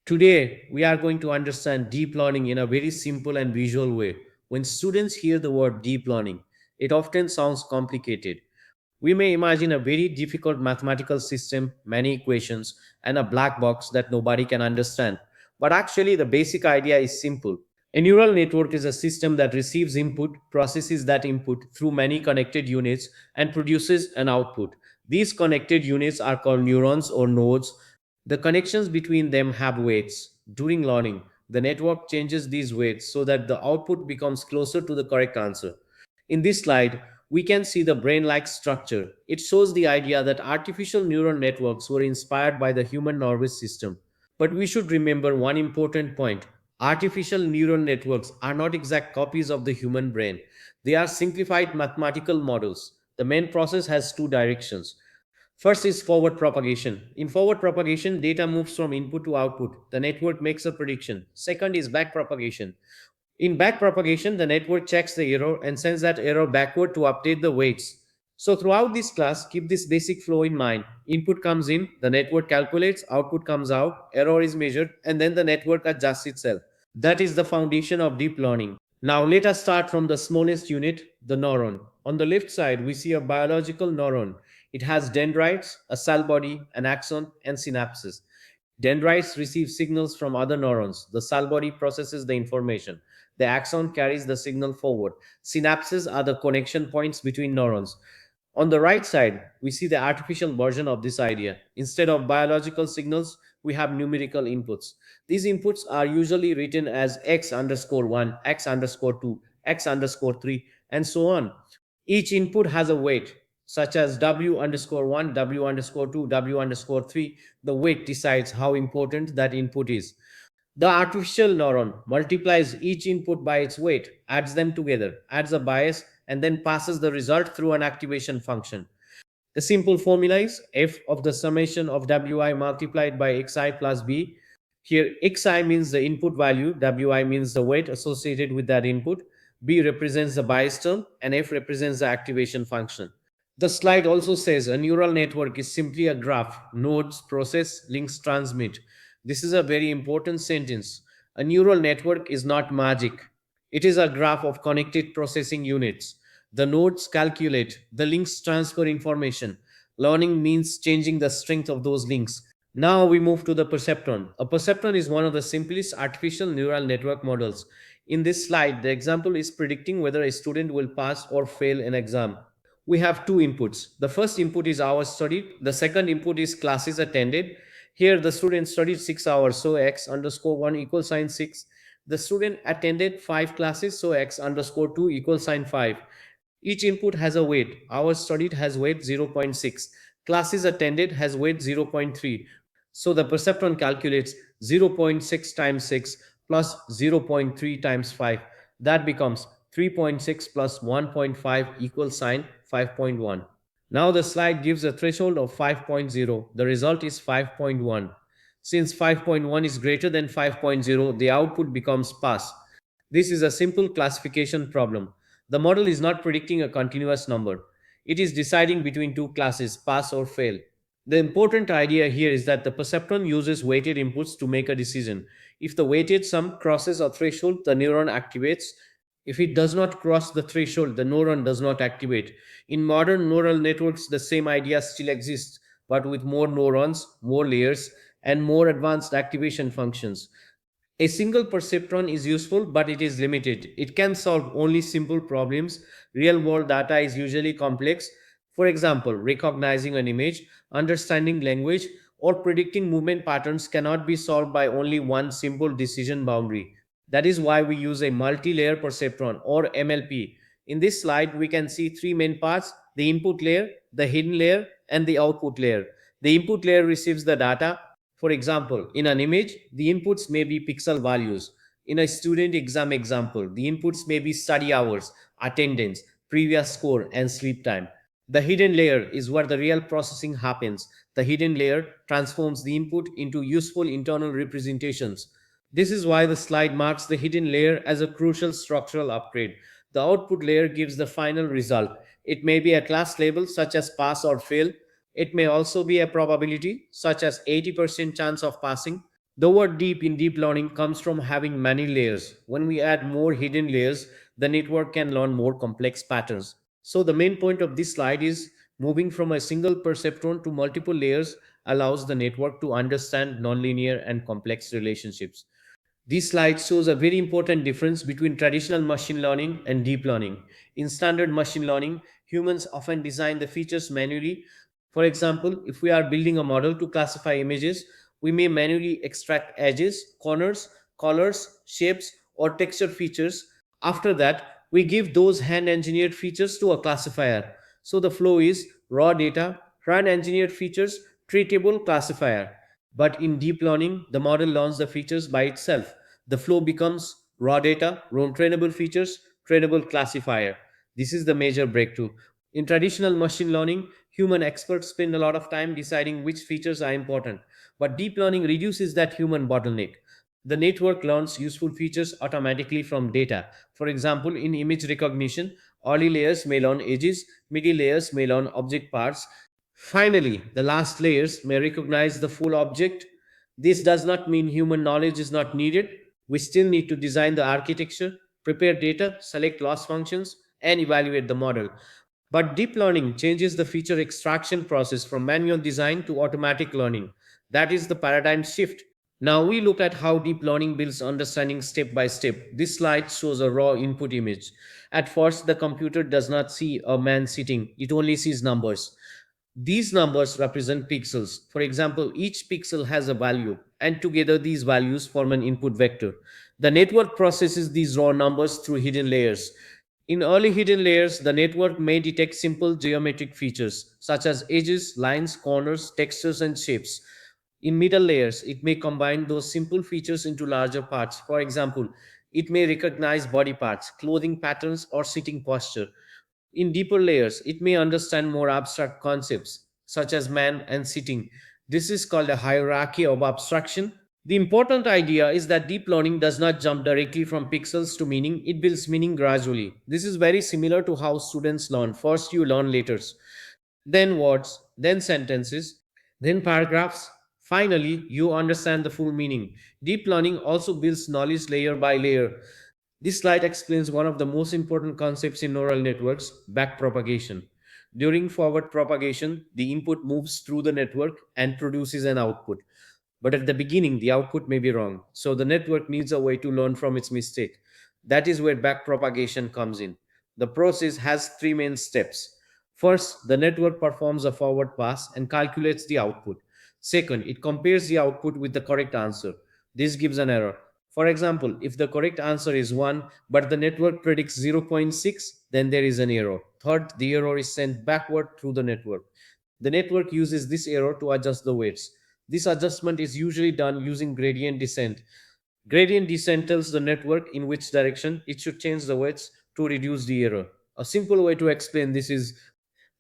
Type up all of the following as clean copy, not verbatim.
Today, we are going to understand deep learning in a very simple and visual way. When students hear the word deep learning, it often sounds complicated. We may imagine a very difficult mathematical system, many equations, and a black box that nobody can understand. But actually, the basic idea is simple. A neural network is a system that receives input, processes that input through many connected units, and produces an output. These connected units are called neurons or nodes. The connections between them have weights. During learning, the network changes these weights so that the output becomes closer to the correct answer. In this slide, we can see the brain like structure. It shows the idea that artificial neural networks were inspired by the human nervous system. But we should remember one important point. Artificial neural networks are not exact copies of the human brain. They are simplified mathematical models. The main process has two directions. First is forward propagation. In forward propagation, data moves from input to output. The network makes a prediction. Second is back propagation. In backpropagation, the network checks the error and sends that error backward to update the weights. So throughout this class, keep this basic flow in mind. Input comes in, the network calculates, output comes out, error is measured, and then the network adjusts itself. That is the foundation of deep learning. Now let us start from the smallest unit, the neuron. On the left side, we see a biological neuron. It has dendrites, a cell body, an axon, and synapses. Dendrites receive signals from other neurons. The cell body processes the information. The axon carries the signal forward. Synapses are the connection points between neurons. On the right side, we see the artificial version of this idea. Instead of biological signals, we have numerical inputs. These inputs are usually written as x underscore 1, x underscore 2, x underscore 3, and so on. Each input has a weight, such as w underscore 1, w underscore 2, w underscore 3. The weight decides how important that input is. The artificial neuron multiplies each input by its weight, adds them together, adds a bias, and then passes the result through an activation function. The simple formula is f of the summation of wi multiplied by xi plus b. Here, xi means the input value, wi means the weight associated with that input, b represents the bias term, and f represents the activation function. The slide also says a neural network is simply a graph, nodes, process, links, transmit. This is a very important sentence. A neural network is not magic. It is a graph of connected processing units. The nodes calculate, the links transfer information. Learning means changing the strength of those links. Now we move to the perceptron. A perceptron is one of the simplest artificial neural network models. In this slide, the example is predicting whether a student will pass or fail an exam. We have two inputs. The first input is hours studied. The second input is classes attended. Here the student studied 6 hours, so x underscore 1 equals sign 6. The student attended 5 classes, so x underscore 2 equals sign 5. Each input has a weight. Hours studied has weight 0.6. Classes attended has weight 0.3. So the perceptron calculates 0.6 times 6 plus 0.3 times 5. That becomes 3.6 plus 1.5 equals sign 5.1. Now the slide gives a threshold of 5.0. The result is 5.1. Since 5.1 is greater than 5.0, the output becomes pass. This is a simple classification problem. The model is not predicting a continuous number. It is deciding between two classes, pass or fail. The important idea here is that the perceptron uses weighted inputs to make a decision. If the weighted sum crosses a threshold, the neuron activates. If it does not cross the threshold, the neuron does not activate. In modern neural networks, the same idea still exists, but with more neurons, more layers, and more advanced activation functions. A single perceptron is useful, but it is limited. It can solve only simple problems. Real world data is usually complex. For example, recognizing an image, understanding language, or predicting movement patterns cannot be solved by only one simple decision boundary. That is why we use a multi layer perceptron or MLP. In this slide, we can see three main parts: the input layer, the hidden layer, and the output layer. The input layer receives the data. For example, in an image, the inputs may be pixel values. In a student exam example, the inputs may be study hours, attendance, previous score, and sleep time. The hidden layer is where the real processing happens. The hidden layer transforms the input into useful internal representations. This is why the slide marks the hidden layer as a crucial structural upgrade. The output layer gives the final result. It may be a class label such as pass or fail. It may also be a probability such as 80% chance of passing. The word deep in deep learning comes from having many layers. When we add more hidden layers, the network can learn more complex patterns. So, the main point of this slide is moving from a single perceptron to multiple layers allows the network to understand nonlinear and complex relationships. This slide shows a very important difference between traditional machine learning and deep learning. In standard machine learning, humans often design the features manually. For example, if we are building a model to classify images, we may manually extract edges, corners, colors, shapes, or texture features. After that, we give those hand engineered features to a classifier. So the flow is raw data, hand engineered features, treatable classifier. But in deep learning, the model learns the features by itself. The flow becomes raw data, raw trainable features, trainable classifier. This is the major breakthrough. In traditional machine learning, human experts spend a lot of time deciding which features are important, but deep learning reduces that human bottleneck. The network learns useful features automatically from data. For example, in image recognition, early layers may learn edges, middle layers may learn object parts. Finally, the last layers may recognize the full object. This does not mean human knowledge is not needed. We still need to design the architecture, prepare data, select loss functions, and evaluate the model. But deep learning changes the feature extraction process from manual design to automatic learning. That is the paradigm shift. Now we look at how deep learning builds understanding step by step. This slide shows a raw input image. At first, the computer does not see a man sitting, it only sees numbers. These numbers represent pixels. For example, each pixel has a value, and together these values form an input vector. The network processes these raw numbers through hidden layers. In early hidden layers, the network may detect simple geometric features such as edges, lines, corners, textures, and shapes. In middle layers, it may combine those simple features into larger parts. For example, it may recognize body parts, clothing patterns, or sitting posture. In deeper layers, it may understand more abstract concepts, such as man and sitting. This is called a hierarchy of abstraction. The important idea is that deep learning does not jump directly from pixels to meaning, it builds meaning gradually. This is very similar to how students learn. First, you learn letters, then words, then sentences, then paragraphs. Finally, you understand the full meaning. Deep learning also builds knowledge layer by layer. This slide explains one of the most important concepts in neural networks, backpropagation. During forward propagation, the input moves through the network and produces an output. But at the beginning, the output may be wrong. So the network needs a way to learn from its mistake. That is where backpropagation comes in. The process has three main steps. First, the network performs a forward pass and calculates the output. Second, it compares the output with the correct answer. This gives an error. For example, if the correct answer is 1, but the network predicts zero point 0.6, then there is an error. Third, the error is sent backward through the network. The network uses this error to adjust the weights. This adjustment is usually done using gradient descent. Gradient descent tells the network in which direction it should change the weights to reduce the error. A simple way to explain this is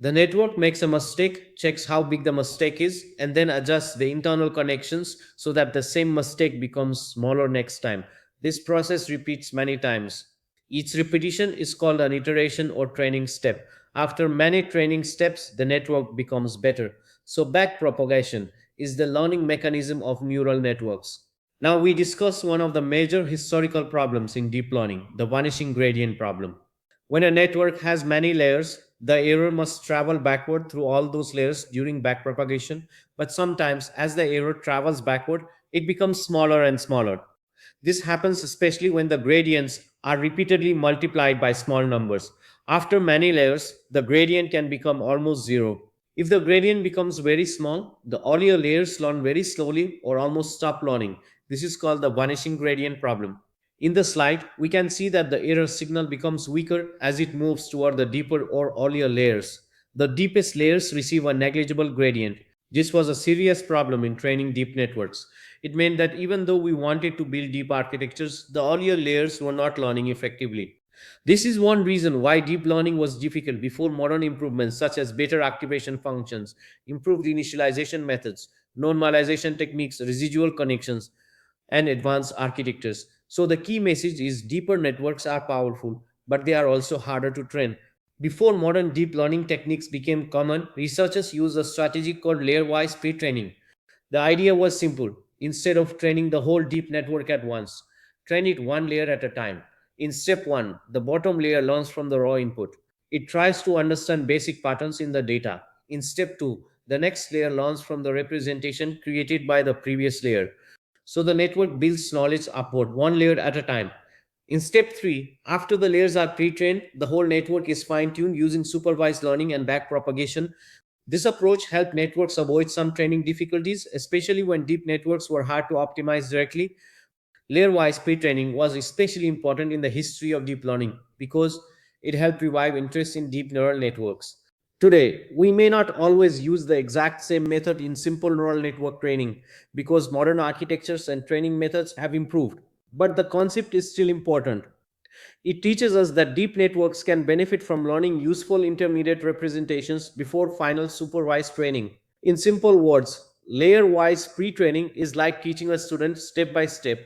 the network makes a mistake, checks how big the mistake is, and then adjusts the internal connections so that the same mistake becomes smaller next time. This process repeats many times. Each repetition is called an iteration or training step. After many training steps, the network becomes better. So, backpropagation is the learning mechanism of neural networks. Now, we discuss one of the major historical problems in deep learning, the vanishing gradient problem. When a network has many layers, the error must travel backward through all those layers during backpropagation. But sometimes, as the error travels backward, it becomes smaller and smaller. This happens especially when the gradients are repeatedly multiplied by small numbers. After many layers, the gradient can become almost zero. If the gradient becomes very small, the earlier layers learn very slowly or almost stop learning. This is called the vanishing gradient problem. In the slide, we can see that the error signal becomes weaker as it moves toward the deeper or earlier layers. The deepest layers receive a negligible gradient. This was a serious problem in training deep networks. It meant that even though we wanted to build deep architectures, the earlier layers were not learning effectively. This is one reason why deep learning was difficult before modern improvements such as better activation functions, improved initialization methods, normalization techniques, residual connections, and advanced architectures. So, the key message is deeper networks are powerful, but they are also harder to train. Before modern deep learning techniques became common, researchers used a strategy called layer wise pre training. The idea was simple. Instead of training the whole deep network at once, train it one layer at a time. In step 1, the bottom layer learns from the raw input. It tries to understand basic patterns in the data. In step 2, the next layer learns from the representation created by the previous layer. So the network builds knowledge upward, one layer at a time. In step 3, after the layers are pre trained, the whole network is fine tuned using supervised learning and backpropagation. This approach helped networks avoid some training difficulties, especially when deep networks were hard to optimize directly. Layer wise pre training was especially important in the history of deep learning because it helped revive interest in deep neural networks. Today, we may not always use the exact same method in simple neural network training because modern architectures and training methods have improved. But the concept is still important. It teaches us that deep networks can benefit from learning useful intermediate representations before final supervised training. In simple words, layer wise pre training is like teaching a student step by step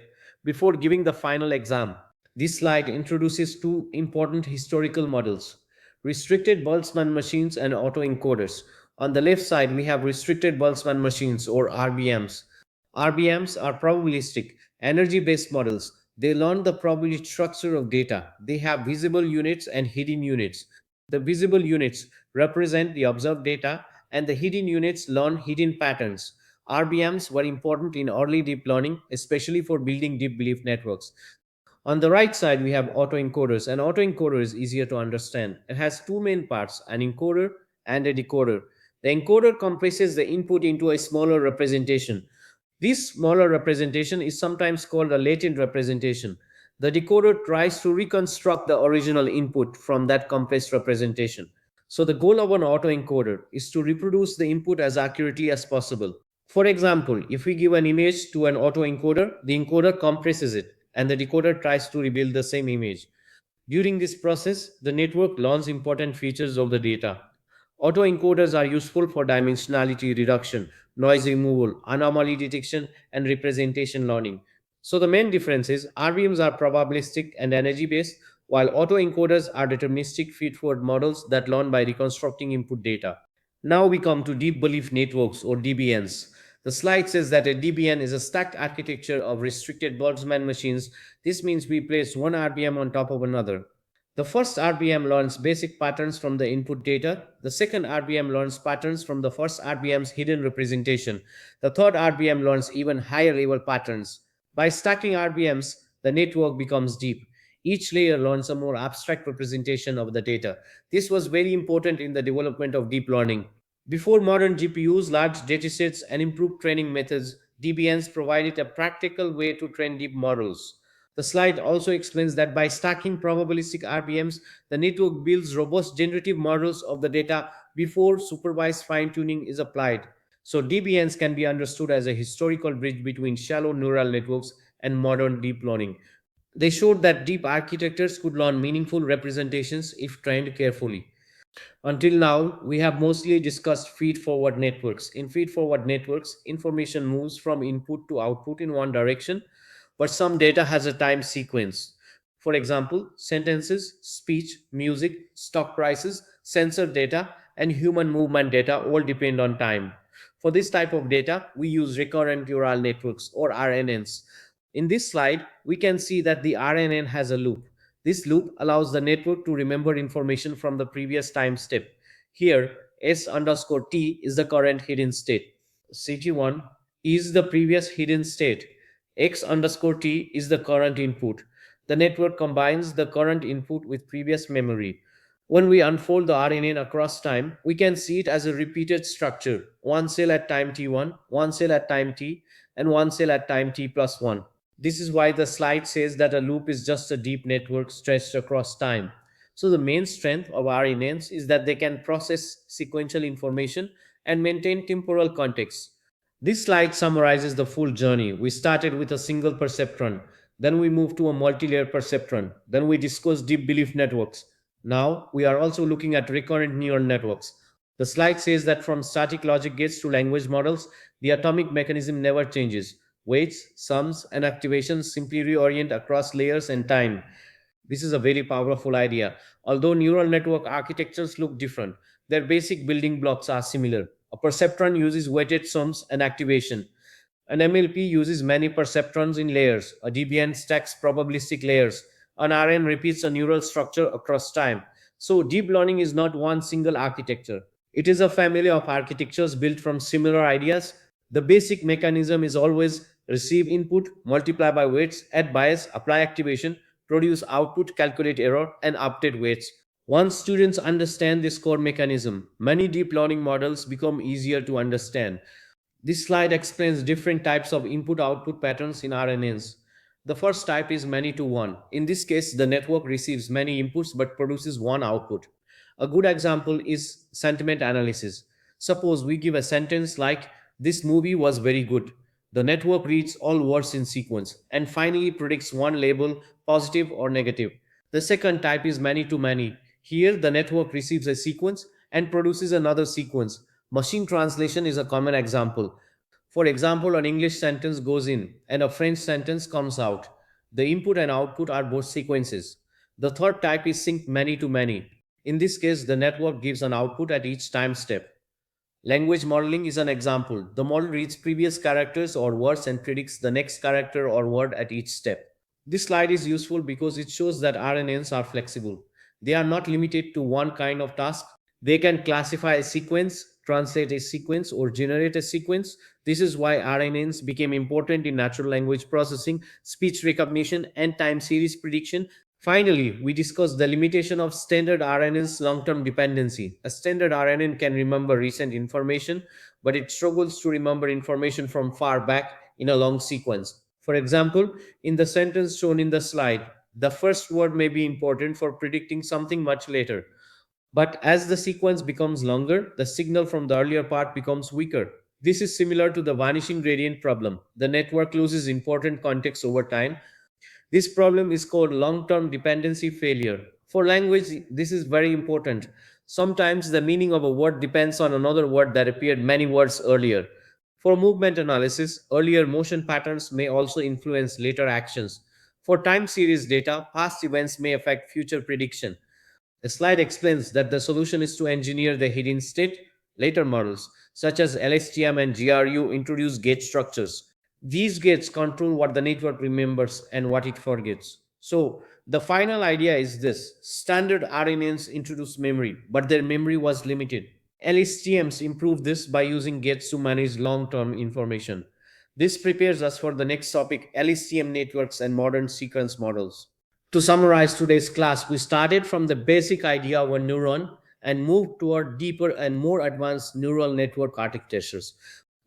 before giving the final exam. This slide introduces two important historical models: restricted Boltzmann machines and autoencoders. On the left side, we have restricted Boltzmann machines or RBMs. RBMs are probabilistic, energy based models. They learn the probability structure of data. They have visible units and hidden units. The visible units represent the observed data, and the hidden units learn hidden patterns. RBMs were important in early deep learning, especially for building deep belief networks. On the right side, we have autoencoders. An autoencoder is easier to understand. It has two main parts, an encoder and a decoder. The encoder compresses the input into a smaller representation. This smaller representation is sometimes called a latent representation. The decoder tries to reconstruct the original input from that compressed representation. So, the goal of an autoencoder is to reproduce the input as accurately as possible. For example, if we give an image to an autoencoder, the encoder compresses it and the decoder tries to rebuild the same image. During this process, the network learns important features of the data. Autoencoders are useful for dimensionality reduction, noise removal, anomaly detection, and representation learning. So the main difference is RVMs are probabilistic and energy based, while autoencoders are deterministic feedforward models that learn by reconstructing input data. Now we come to deep belief networks or DBNs. The slide says that a DBN is a stacked architecture of restricted Boltzmann machines. This means we place one RBM on top of another. The first RBM learns basic patterns from the input data. The second RBM learns patterns from the first RBM's hidden representation. The third RBM learns even higher level patterns. By stacking RBMs, the network becomes deep. Each layer learns a more abstract representation of the data. This was very important in the development of deep learning. Before modern GPUs, large datasets, and improved training methods, DBNs provided a practical way to train deep models. The slide also explains that by stacking probabilistic RBMs, the network builds robust generative models of the data before supervised fine tuning is applied. So, DBNs can be understood as a historical bridge between shallow neural networks and modern deep learning. They showed that deep architectures could learn meaningful representations if trained carefully. Until now, we have mostly discussed feed forward networks. In feed forward networks, information moves from input to output in one direction, but some data has a time sequence. For example, sentences, speech, music, stock prices, sensor data, and human movement data all depend on time. For this type of data, we use recurrent neural networks or RNNs. In this slide, we can see that the RNN has a loop. This loop allows the network to remember information from the previous time step. Here, S underscore T is the current hidden state. CT1 is the previous hidden state. X underscore T is the current input. The network combines the current input with previous memory. When we unfold the RNN across time, we can see it as a repeated structure: one cell at time t1, one cell at time t, and one cell at time t plus 1. This is why the slide says that a loop is just a deep network stretched across time. So, the main strength of RNNs is that they can process sequential information and maintain temporal context. This slide summarizes the full journey. We started with a single perceptron, then we moved to a multi-layer perceptron, then we discussed deep belief networks. Now we are also looking at recurrent neural networks. The slide says that from static logic gates to language models, the atomic mechanism never changes. Weights, sums, and activations simply reorient across layers and time. This is a very powerful idea. Although neural network architectures look different, their basic building blocks are similar. A perceptron uses weighted sums and activation. An MLP uses many perceptrons in layers. A DBN stacks probabilistic layers. An RN repeats a neural structure across time. So, deep learning is not one single architecture. It is a family of architectures built from similar ideas. The basic mechanism is always receive input, multiply by weights, add bias, apply activation, produce output, calculate error, and update weights. Once students understand this core mechanism, many deep learning models become easier to understand. This slide explains different types of input output patterns in RNNs. The first type is many to one. In this case, the network receives many inputs but produces one output. A good example is sentiment analysis. Suppose we give a sentence like, "This movie was very good." The network reads all words in sequence and finally predicts one label, positive or negative. The second type is many to many. Here, the network receives a sequence and produces another sequence. Machine translation is a common example. For example, an English sentence goes in and a French sentence comes out. The input and output are both sequences. The third type is synced many to many. In this case, the network gives an output at each time step. Language modeling is an example. The model reads previous characters or words and predicts the next character or word at each step. This slide is useful because it shows that RNNs are flexible. They are not limited to one kind of task. They can classify a sequence, translate a sequence, or generate a sequence. This is why RNNs became important in natural language processing, speech recognition, and time series prediction. Finally, we discussed the limitation of standard RNN's long term dependency. A standard RNN can remember recent information, but it struggles to remember information from far back in a long sequence. For example, in the sentence shown in the slide, the first word may be important for predicting something much later. But as the sequence becomes longer, the signal from the earlier part becomes weaker. This is similar to the vanishing gradient problem. The network loses important context over time. This problem is called long term dependency failure. For language, this is very important. Sometimes the meaning of a word depends on another word that appeared many words earlier. For movement analysis, earlier motion patterns may also influence later actions. For time series data, past events may affect future prediction. The slide explains that the solution is to engineer the hidden state. Later models, such as LSTM and GRU, introduce gate structures. These gates control what the network remembers and what it forgets. So, the final idea is this: standard RNNs introduced memory, but their memory was limited. LSTMs improve this by using gates to manage long term information. This prepares us for the next topic: LSTM networks and modern sequence models. To summarize today's class, we started from the basic idea of a neuron and moved toward deeper and more advanced neural network architectures.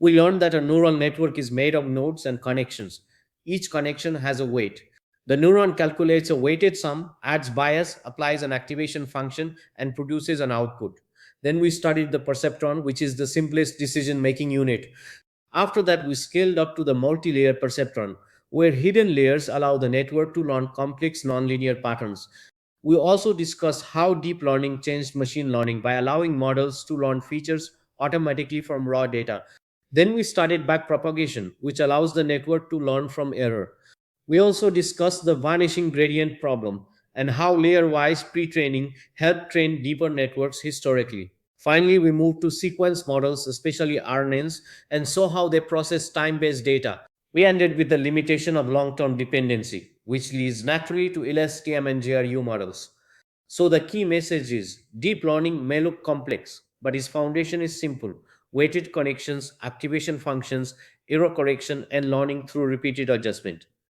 We learned that a neural network is made of nodes and connections. Each connection has a weight. The neuron calculates a weighted sum, adds bias, applies an activation function, and produces an output. Then we studied the perceptron, which is the simplest decision making unit. After that, we scaled up to the multi layer perceptron, where hidden layers allow the network to learn complex nonlinear patterns. We also discussed how deep learning changed machine learning by allowing models to learn features automatically from raw data. Then we studied backpropagation, which allows the network to learn from error. We also discussed the vanishing gradient problem and how layer wise pre training helped train deeper networks historically. Finally, we moved to sequence models, especially RNNs, and saw how they process time based data. We ended with the limitation of long term dependency, which leads naturally to LSTM and GRU models. So, the key message is deep learning may look complex, but its foundation is simple: weighted connections, activation functions, error correction, and learning through repeated adjustment.